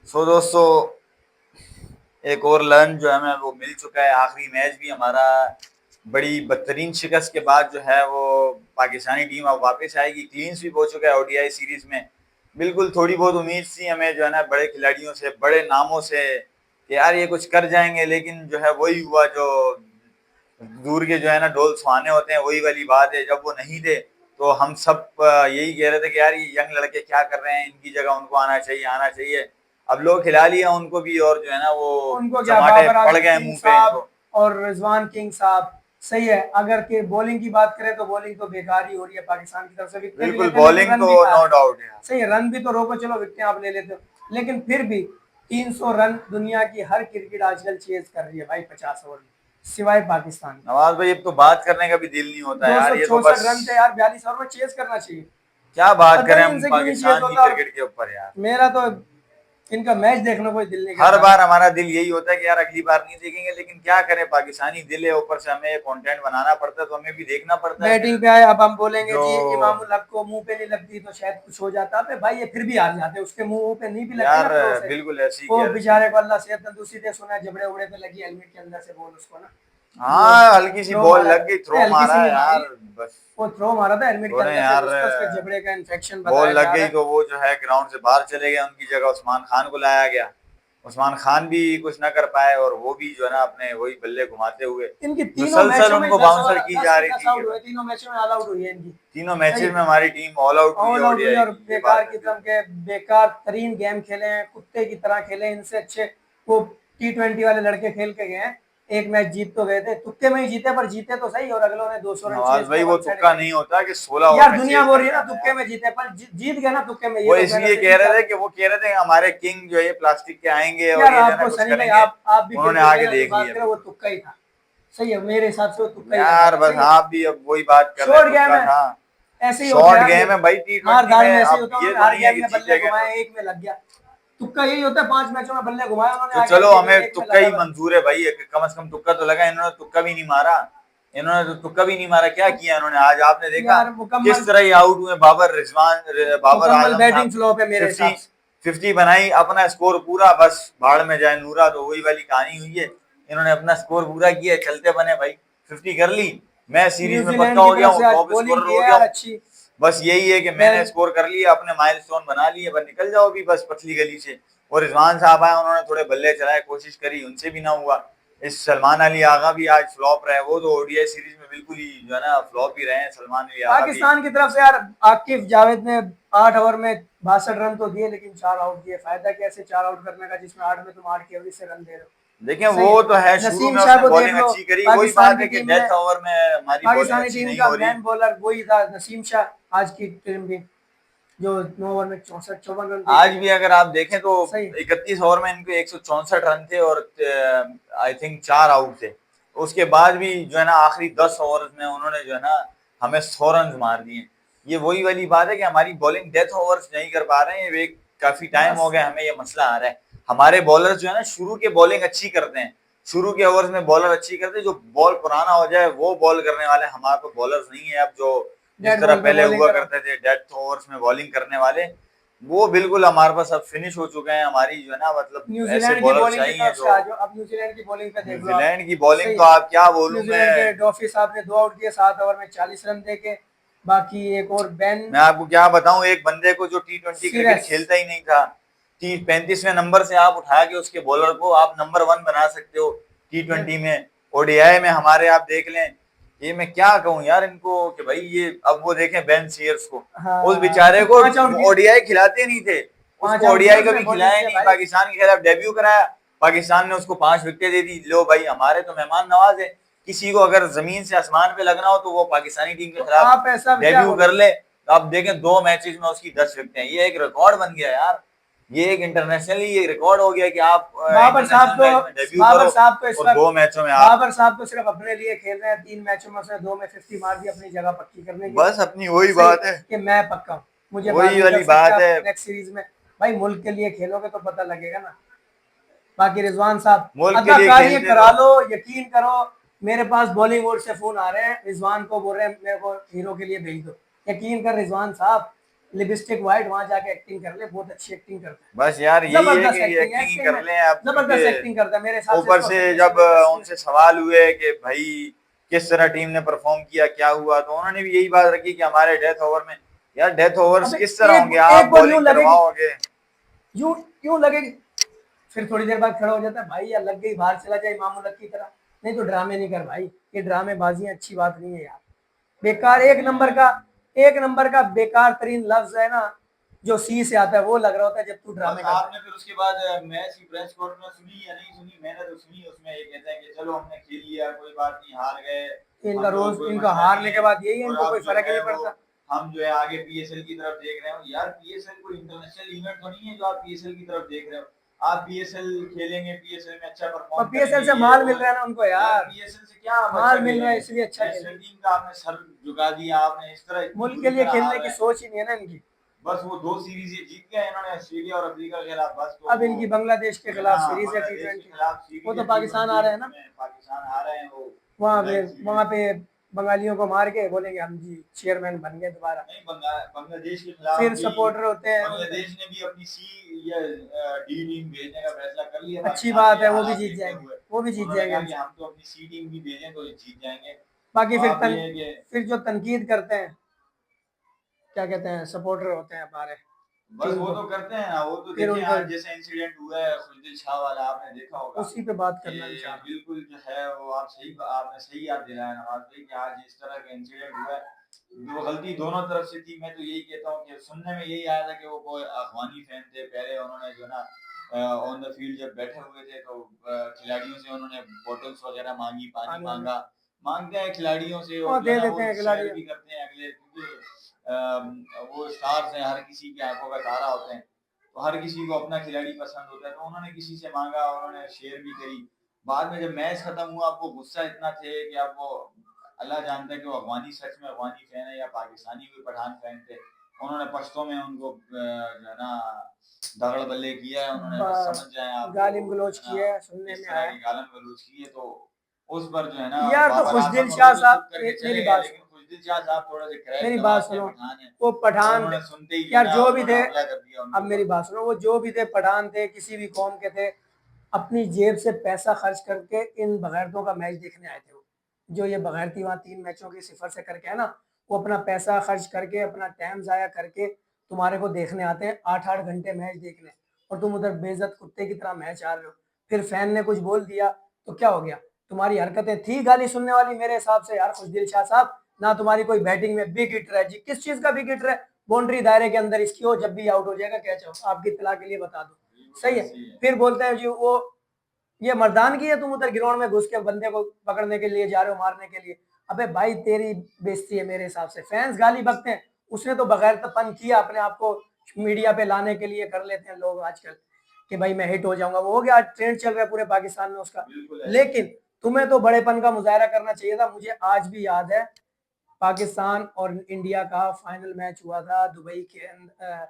सो दोस्तों, एक और लर्न जो है हमें वो मिल चुका है। आखिरी मैच भी हमारा बड़ी बदतरीन शिकस्त के बाद जो है वो पाकिस्तानी टीम अब वापस आएगी। क्लीन स्वीप हो चुका है ओडीआई सीरीज में। बिल्कुल थोड़ी बहुत उम्मीद थी हमें जो है ना बड़े खिलाड़ियों से, बड़े नामों से कि यार ये कुछ कर जाएंगे, लेकिन जो है वही हुआ जो दूर के जो है ना ढोल सुहाने होते हैं, वही वाली बात है। जब वो नहीं थे तो हम सब यही कह रहे थे कि यार ये यंग लड़के क्या कर रहे हैं, इनकी जगह उनको आना चाहिए, आना चाहिए। अब लोग खिला लिया उनको भी, और जो है ना वो उनको क्या, चमाटे बाबर पड़ आजम गए किंग मुंह पे साहब इनको। और रिजवान किंग साहब। सही है, अगर के बॉलिंग की बात करें तो बॉलिंग तो बेकार ही हो रही है पाकिस्तान की तरफ से। विकेट भी बिल्कुल लेते हैं लेकिन बॉलिंग रन तो भी कहाँ नो है। डाउट है। सही है, रन भी तो रोको, चलो विकेट आप ले लेते हो, लेकिन फिर भी 300 रन दुनिया की हर क्रिकेट आजकल चेज कर रही है भाई 50 ओवर में, सिवाय पाकिस्तान के। नवाज भाई अब तो बात करने का भी दिल नहीं होता दो यार, सौ ये तो चौसठ बस रन थे यार, 42 ओवर में चेज करना चाहिए। क्या बात पता करें नहीं हम इनसे क्यों नहीं चेज पाकिस्तान की होता। और क्रिकेट के ऊपर यार। मेरा तो इनका मैच देखने को दिल नहीं हर करता बार ना। हमारा दिल यही होता है कि यार अगली बार नहीं देखेंगे, लेकिन क्या करें, पाकिस्तानी दिल है, ऊपर से हमें कंटेंट बनाना पड़ता है तो हमें भी देखना पड़ता है बैटिंग फिर। पे आए, अब हम बोलेंगे जो जी इमामुल हक को मुंह पे नहीं लगती तो शायद कुछ हो जाता है भाई, ये फिर भी हार जाते, उसके मुंह पे नहीं भी लगती यार ना थ्रो से। बिल्कुल ऐसे ही वो कह रहे, सही बेचारे कह को रहे। अल्लाह सेहत तंदुरुस्ती दे, सुना है जबड़े उबड़े पे लगी हेलमेट के अंदर से बॉल उसको ना। वो हाँ हल्की सी थ्रो बॉल मारा, लग गई, नहीं थ्रो हल्की सी मारा नहीं मारी, यार बस। वो थ्रो मारा था हेलमेट के थोड़े अंदर से, यार उसका जबड़े का इन्फेक्शन बॉल बताया लग जा रहा गई है। तो वो जो है ग्राउंड से बाहर चले गए, उनकी जगह उस्मान खान को लाया गया। उस्मान खान भी कुछ ना कर पाए, और वो भी जो है ना अपने वही बल्ले घुमाते हुए इनकी तीनों मुसलसल मैचों में उनको 10 ओवर, बाउंसर की 10 जा के रही 10 थी कि आउट हुए, बस तीनों मैचों में ऑल आउट हुई है इनकी। तीनों सही मैचेस में है, हमारी टीम ऑल आउट हुई है ऑल आउट हुई, ओडीआई और की, ये बेकार बात है किस्म बिल्कुल। के बेकार तरीन गेम खेले हैं, कुत्ते की तरह खेले, इनसे अच्छे वो T20 वाले लड़के खेल के गए हैं। एक मैच जीत तो गए थे, तुक्के में ही जीते, पर जीते तो सही, और अगलों ने 200 रन नवाज चेज भाई किया वो वन साइड तुक्का विकेट। नहीं होता कि 16 ओवर यार में दुनिया चेज बोल कर रही है ना जाना तुक्के यार। में जीते, पर जीत गए ना तुक्के में, ये वो लोग मेहनत इसलिए से कह जीत रहे थे जाते। कि वो कह रहे थे कि हमारे किंग जो है प्लास्टिक के आएंगे और यार ये जो है ना आपको कुछ सनी भाई, करेंगे। आप भी फिर उन्होंने भी आके मेहनत की देख बात लिया करें, वो बिल्कुल। तुक्का ही था। सही है, मेरे हिसाब से वो तुक्का ही लगा यार था। बस सही है, आप भी अब वही बात कर रहे हैं, शॉर्ट गेम तुक्का है, था। ऐसे ही होता है शॉर्ट यार ये। गेम है भाई मार T20 धाड़ में, में ऐसे ही अब होता है, ये उन्होंने तो हर नहीं है गेम कि में बल्ले जीतेंगे घुमाए, तो। एक में लग गया। तुक्का यही होता है, 5 मैचों में बल्ले घुमाए उन्होंने, तो आगे चलो आगे हमें एक में तुक्का लगा ही बस। मंजूर है भाई, कम से कम तुक्का तो लगा। इन्होंने तुक्का भी नहीं मारा। इन्होंने तो तुक्का भी नहीं मारा, क्या किया इन्होंने आज आपने देखा यार मुकम्मल, किस तरह ही आउट हुए बाबर मुकम्मल आजम बैटिंग साहब। फ्लॉप है मेरे 50 हिसाब से। 50 बनाई, अपना स्कोर पूरा, बस भाड़ में जाए नूरा, तो वही वाली कहानी हुई है। इन्होंने अपना स्कोर पूरा किया, चलते बने भाई, 50 कर ली। मैं सीरीज में पक्का न्यूजीलैंड की हो गया तरफ हूँ, से आज टॉप बॉलिंग स्कोरर की हो है गया यार हूँ। अच्छी। बस यही है कि मैंने बेल, स्कोर कर लिया, अपने माइलस्टोन बना लिए, बस निकल जाओ भी बस पतली गली से। और रिजवान साहब आए, उन्होंने थोड़े बल्ले चलाए, कोशिश करी, उनसे भी ना हुआ। इस सलमान अली आगा भी आज फ्लॉप रहे, वो तो ओडीआई सीरीज में बिल्कुल ही जो है ना फ्लॉप ही रहे हैं सलमान अली आगा भी। पाकिस्तान की तरफ से यार आकिब जावेद ने 8 ओवर में 62 रन तो दिए, लेकिन 4 आउट दिए। फायदा कैसे 4 आउट करने का, जिसमें 8 में तुम 8 की एवरेज से रन दे रहे हो। देखें सही वो है, तो है, शुरू नसीम में शाह उसने को देख बॉलिंग लो। अच्छी करी, वही पाकिस्तान बात की है कि टीम में, डेथ ओवर में हमारी बॉलिंग पाकिस्तानी अच्छी टीम नहीं का हो रही। मैन बॉलर वही था, नसीम शाह। आज की टीम भी जो 9 ओवर में 64 54 रन दे के आज गए। भी अगर आप देखें तो सही, 31 ओवर में इनको 164 रन थे, और आई थिंक 4 आउट थे। उसके बाद भी जो है ना आखिरी 10 ओवर में उन्होंने जो है ना हमें 100 रन मार दिए। ये वही वाली बात है कि हमारी बॉलिंग डेथ ओवर्स नहीं कर पा रहे हैं, एक काफी टाइम हो बस गया हमें ये मसला आ रहा है। हमारे बॉलर जो है ना शुरू के बॉलिंग अच्छी करते हैं, शुरू के ओवर्स में बॉलर अच्छी करते हैं, जो बॉल पुराना हो जाए वो बॉल करने वाले हमारे पास बॉलर्स नहीं है अब, जो जिस डेड तरह बॉल पे पहले बॉलिंग हुआ करो। करते थे डेथ ओवर्स में बॉलिंग करने वाले। वो बिल्कुल हमारे पास अब फिनिश हो चुके हैं, हमारी जो है ना मतलब ऐसे न्यूजीलैंड की बॉलर बॉलिंग की चाहिए तरफ से जो। आ जाओ, अब न्यूजीलैंड की बॉलिंग पे देख लो आप। न्यूजीलैंड की बॉलिंग सही तो है, आप क्या बोलूं न्यूजीलैंड मैं। के डॉफी साहब ने 2 आउट दिए 7 ओवर में 40 रन देके। बाकी एक और बेन मैं आपको क्या बताऊं, एक बंदे को जो T20 क्रिकेट सीरस। खेलता ही नहीं था, 35वें नंबर से आप उठा के उसके बॉलर को आप नंबर 1 बना सकते हो T20 में। ओडीआई में हमारे आप देख लें, ये मैं क्या कहूं यार इनको कि भाई ये, अब वो देखें बेन सीयर्स को, उस हाँ, बेचारे को 5 आउट की, ओडीआई खिलाते नहीं थे। उसको 5 आउट दिया ओडीआई उसने कभी बॉलिंग खिलाया किया नहीं, भाई। पाकिस्तान के खिलाफ डेब्यू कराया, पाकिस्तान ने उसको 5 विकेट दे दी। लो भाई हमारे तो मेहमान नवाज है, किसी को अगर जमीन से आसमान पे लगना हो तो वो पाकिस्तानी टीम के तो खिलाफ आप ऐसा क्या डेब्यू कर बोलोगे। ले। तो आप देखें 2 मैचेस में उसकी 10 विकेटें, ये एक रिकॉर्ड बन गया यार। ये एक इंटरनेशनली ये रिकॉर्ड हो गया कि आप बाबर साहब इंटरनेशनल तो, मैच में डेब्यू बाबर करो साहब तो इस और वक्त, 2 मैचों में आप बाबर साहब तो सिर्फ अपने लिए खेल रहे हैं। 3 मैचों में से 2 में 50 मार दी, अपनी जगह पक्की करने के लिए। बस अपनी वही सही, बात है, कि मैं पक्का हूँ, मुझे वही मारनी कर वाली सकते बात हैं है। आप नेक्स्ट सीरीज में। भाई मुल्क के लिए खेलोगे तो पता लगेगा ना। बाकी रिजवान साहब, मुल्क के लिए अदाकारी खेलते करा तो लो, यकीन करो। मेरे पास बॉलीवुड से फोन आ रहे हैं, रिजवान को बोल रहे हैं मेरे को हीरो के लिए भेज दो। यकीन कर रिजवान साहब, लिपस्टिक व्हाइट, वहां जाके एक्टिंग कर ले, बहुत अच्छी एक्टिंग करता है। बस यार यही है जबरदस्त कि एक्टिंग है, एक्टिंग ही एक्टिंग कर में लें अब, जबरदस्त क्योंकि एक्टिंग करता है मेरे हिसाब से। ऊपर इसको से सनी जब लियोनी का स्क्रिप्ट उनसे सवाल हुए कि भाई किस तरह टीम ने परफॉर्म किया, क्या हुआ, तो उन्होंने भी यही बात रखी कि हमारे डेथ ओवर में। यार डेथ ओवर्स अबे किस तरह होंगे, एक आप एक बॉल यूं बॉलिंग लगेगी, करवाओगे। यूं यूं लगेगी, फिर थोड़ी देर बाद खड़ा हो जाता है, भाई यार लग गई, बाहर चला जाए इमाम उलग की तरह। नहीं तो ड्रामे नहीं कर भाई, ये ड्रामे बाजी अच्छी बात नहीं है यार। बेकार, एक नंबर का बेकार तरीन लफ्ज है ना, जो सी से आता है वो लग रहा होता है जब तू ड्रामे बस करता है। आपने फिर उसके बाद मैच की प्रेस कॉन्फ्रेंस सुनी या नहीं सुनी? मैंने तो सुनी, उसमें ये कहते हैं कि चलो हमने खेल लिया, कोई बात नहीं, हार गए, इनका हम लोग रोज कोई इनका मसला नहीं हारने के है, बाद यही है, और इनको अब कोई जो फर्क ही है नहीं वो पड़ता। हम जो है आगे पीएसएल की तरफ देख रहे हो। यार पीएसएल कोई इंटरनेशनल इवेंट तो नहीं है जो आप पीएसएल की तरफ देख रहे हो। आप पीएसएल खेलेंगे, पीएसएल में अच्छा और परफॉर्म पीएसएल करेंगे, से ये माल वो मिल रहा है ना उनको यार यार, पीएसएल से क्या आप अच्छा माल मिल रहा है खेलेंगे? इसलिए अच्छा खेल नेशनल रहे हैं। टीम का आपने सर झुका दिया, आपने इस तरह इतनी मुल्क के बुरी लिए तरह हार खेलने की रहे हैं। सोच ही नहीं है ना इनकी। बस वो 2 सीरीज ये जीत गए इन्होंने, ऑस्ट्रेलिया और अफ्रीका के खिलाफ, बस तो अब वो इनकी बांग्लादेश के जो है ना खिलाफ सीरीज है टी बांग्लादेश के ट्वेंटी, खिलाफ वो सीरीज तो है पाकिस्तान आ T20, रहे हैं ना, उसमें पाकिस्तान आ रहे हैं, वो वहां पे सिलेक्ट वहां सीरीज। पे बंगालियों को मार के बोलेंगे हम जी चेयरमैन बन गए दोबारा। नहीं, बांग्लादेश के खिलाफ फिर भी सपोर्टर होते हैं उनके। बांग्लादेश ने भी अपनी सी या डी टीम भेजने का फैसला कर लिया अच्छी पाकिस्तान बात के है, वो भी हालात जीत देखते जाएंगे, हुए। वो भी जीत उन्होंने जाएंगे कहा कि इंशाल्लाह। हम तो अपनी सी टीम भी भेजें तो ये जीत जाएंगे। बाकी तो फिर आप ये है कि फिर जो तनकीद करते हैं, क्या कहते हैं, सपोर्टर होते हैं हमारे बस टीम वो को, तो करते हैं ना, वो तो फिर देखिए उनको आज जैसे इंसिडेंट हुआ है खुशदिल शाह वाला, आपने देखा होगा उसी पे बात कि करना भी चाह रहा हूँ। बिल्कुल जो है वो आपने सही याद दिलाया नवाज भाई कि आज इस तरह का इंसिडेंट हुआ है। वो गलती दोनों तरफ से थी। मैं तो यही कहता हूँ कि सुनने में यही आया था कि वो कोई अफगानी फैन थे, पहले उन्होंने जो ना ऑन द फील्ड जब बैठे हुए थे तो खिलाड़ियों से उन्होंने बोतल्स वगैरह मांगी, पानी पानी वानी मांगा। मांगते हैं खिलाड़ियों से और और जो है दे ना देते वो हैं शेयर खिलाड़ी। भी करते हैं अगले, क्योंकि वो स्टार्स हैं, हर किसी की आंखों का तारा होते हैं, तो हर किसी को अपना खिलाड़ी पसंद होता है। तो उन्होंने किसी से मांगा, उन्होंने शेयर भी करी। बाद में जब मैच खत्म हुआ, आपको गुस्सा इतना थे कि अब वो अल्लाह जानता है कि वो अफगानी सच में अफगानी फैन है या पाकिस्तानी कोई पठान फैन थे। उन्होंने पश्तो में उनको जो है ना दगड़ बल्ले किया है उन्होंने, बस समझ जाए आप, वो गालिम गलौज है ना किया है सुनने इस में तरह आया। की गालन गलौज की है। तो उस पर जो है ना यार तो बाबर खुशदिल आजम और वो शाह तो साहब, चुप करके मेरी चले गए, बात लेकिन सुनो, खुशदिल शाह साहब थोड़े से क्रैश मेरी बात नवाज के सुनो, पठान है, वो तो पठान थे उन्होंने सुनते ही जो है यार, ना जो भी उन्होंने थे। हमला कर दिया अब उनके मेरी ऊपर। बात सुनो, वो जो भी थे, पठान थे, किसी भी कौम के थे, अपनी जेब से पैसा खर्च करके इन बगैरतों का मैच देखने आए थे। वो जो ये बगैरती वहां 3 मैचों की सिफर से करके है ना, वो अपना पैसा खर्च करके, अपना टाइम जाया करके तुम्हारे को देखने आते हैं, 8-8 घंटे मैच देखने, और तुम उधर बेइज्जत कुत्ते की तरह मैच आ रहे हो। फिर फैन ने कुछ बोल दिया तो क्या हो गया? तुम्हारी हरकतें थी गाली सुनने वाली मेरे हिसाब से यार खुशदिल शाह साहब। ना तुम्हारी कोई बैटिंग में बिग हिटर है जी, किस चीज का बिग हिटर है? बाउंड्री दायरे के अंदर इसकी हो, जब भी आउट हो जाएगा कैच हो, आपकी इत्तला के लिए बता दो। सही है। ऐसे ही है। फिर बोलते हैं जी वो ये मर्दान की है, तुम उधर ग्राउंड में घुस के बंदे को पकड़ने के लिए जा रहे हो, मारने के लिए। अबे भाई तेरी बेइज्जती है मेरे हिसाब से, फैंस गाली बकते हैं, उसने तो बगैरतपन किया, अपने आप को मीडिया पे लाने के लिए कर लेते हैं लोग आजकल कि भाई मैं हिट हो जाऊंगा, वो हो गया, ट्रेंड चल रहा है पूरे पाकिस्तान में उसका। बिल्कुल ऐसे ही है। लेकिन तुम्हें तो बड़ेपन का मुजाहरा करना चाहिए था। मुझे आज भी याद है, पाकिस्तान और इंडिया का फाइनल मैच हुआ था दुबई के अंदर,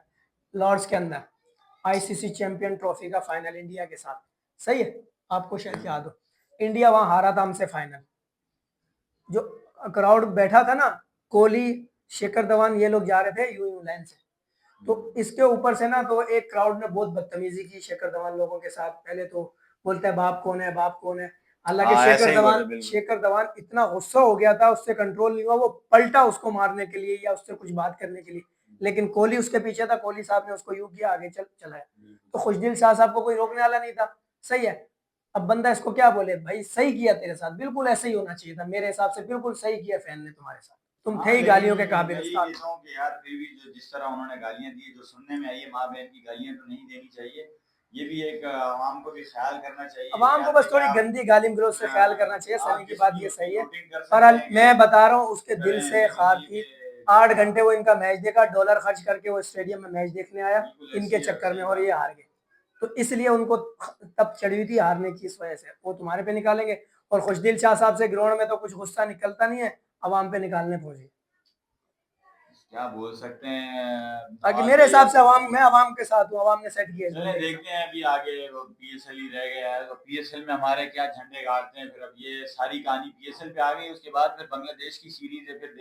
लॉर्ड्स के अंदर, आईसीसी चैंपियन ट्रॉफी का फाइनल इंडिया के साथ। सही है, आपको शायद याद हो, इंडिया वहां हारा था हमसे फाइनल। जो क्राउड बैठा था ना, कोहली, शेखर धवन, ये लोग जा रहे थे यूं यूं लाइन से, तो इसके ऊपर से ना तो एक क्राउड ने बहुत बदतमीजी की शेखर धवन लोगों के साथ। पहले तो बोलता है बाप कौन है, बाप कौन है। हालांकि हाँ ऐसे ही बोले बिल्कुल। शेखर धवन इतना गुस्सा हो गया था, उससे कंट्रोल नहीं हुआ, वो पलटा उसको मारने के लिए या उससे कुछ बात करने के लिए। लेकिन कोहली उसके पीछे था, कोहली साहब ने उसको यूं किया, आगे चलाया। तो खुशदिल शाह साहब को कोई रोकने वाला नहीं था। सही है। अब बंदा इसको क्या बोले, भाई सही किया तेरे साथ, बिल्कुल ऐसे ही होना चाहिए था मेरे हिसाब से, बिल्कुल सही किया फैन ने तुम्हारे साथ, तुम थे हाँ ही लेकिन गालियों के काबिल मैं ये उस्ताद। कहता हूँ कि यार फिर भी जो जिस तरह उन्होंने गालियां दी, जो सुनने में आई है, माँ बहन की गालियां तो नहीं देनी चाहिए। ये भी एक आवाम को भी ख्याल करना चाहिए कि अवाम को यार बस देखिए थोड़ी आप गंदी गाली गलौज से ख्याल करना चाहिए। सनी आप की बात जिसकी ये अपनी सही है, वोटिंग कर पर सकते हैं कि मैं बता रहा हूँ उसके दिल करें, से लेकिन खा ये थी। कि जो है 8 घंटे वो इनका मैच देखा, डॉलर खर्च करके वो स्टेडियम में मैच देखने आया बिल्कुल इनके ऐसी है, चक्कर में, सही और ये बात हार गए। तो इसलिए उनको तब चढ़ी हुई थी हारने की, इस वजह से वो तुम्हारे पे निकालेंगे। और खुशदिल शाह साहब से ग्राउंड में तो कुछ गुस्सा निकलता नहीं है, अवाम पे निकालने पहुंचे। क्या बोल सकते हैं बाकी नवाज मेरे भाई हिसाब अब। से अवाम, मैं अवाम के साथ हूँ, अवाम ने सेट किया इस चले बंदे के साथ। देखते हैं अभी आगे, पीएसएल ही रह गया है, तो पीएसएल में हमारे क्या झंडे गाड़ते हैं। फिर अब ये सारी कहानी पीएसएल पे आ गई, उसके बाद फिर बांग्लादेश की सीरीज है, फिर